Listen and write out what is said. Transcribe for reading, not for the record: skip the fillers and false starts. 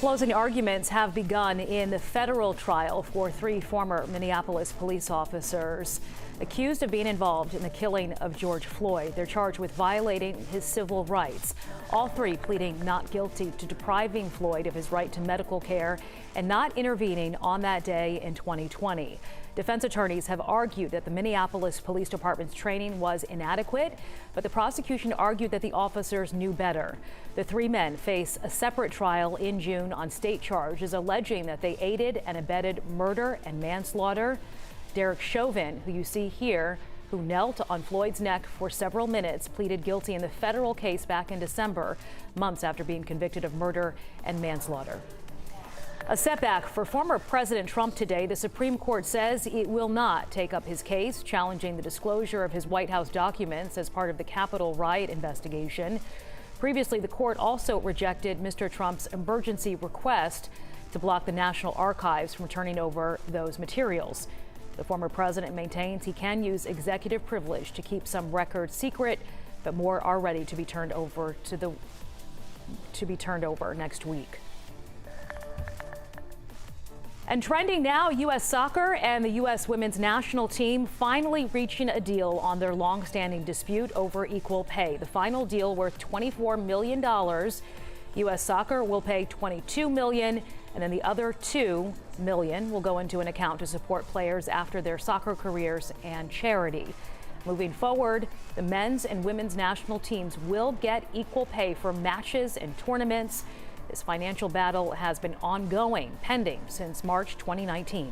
Closing arguments have begun in the federal trial for three former Minneapolis police officers accused of being involved in the killing of George Floyd. They're charged with violating his civil rights. All three pleading not guilty to depriving Floyd of his right to medical care and not intervening on that day in 2020. Defense attorneys have argued that the Minneapolis Police Department's training was inadequate, but the prosecution argued that the officers knew better. The three men face a separate trial in June on state charges alleging that they aided and abetted murder and manslaughter. Derek Chauvin, who you see here, who knelt on Floyd's neck for several minutes, pleaded guilty in the federal case back in December, months after being convicted of murder and manslaughter. A setback for former President Trump today. The Supreme Court says it will not take up his case, challenging the disclosure of his White House documents as part of the Capitol riot investigation. Previously, the court also rejected Mr. Trump's emergency request to block the National Archives from turning over those materials. The former president maintains he can use executive privilege to keep some records secret, but more are ready to be turned over next week. And trending now, U.S. soccer and the U.S. women's national team finally reaching a deal on their long-standing dispute over equal pay. The final deal worth $24 million. U.S. soccer will pay $22 million, and then the other $2 million will go into an account to support players after their soccer careers and charity. Moving forward, the men's and women's national teams will get equal pay for matches and tournaments. This financial battle has been ongoing, pending since March 2019.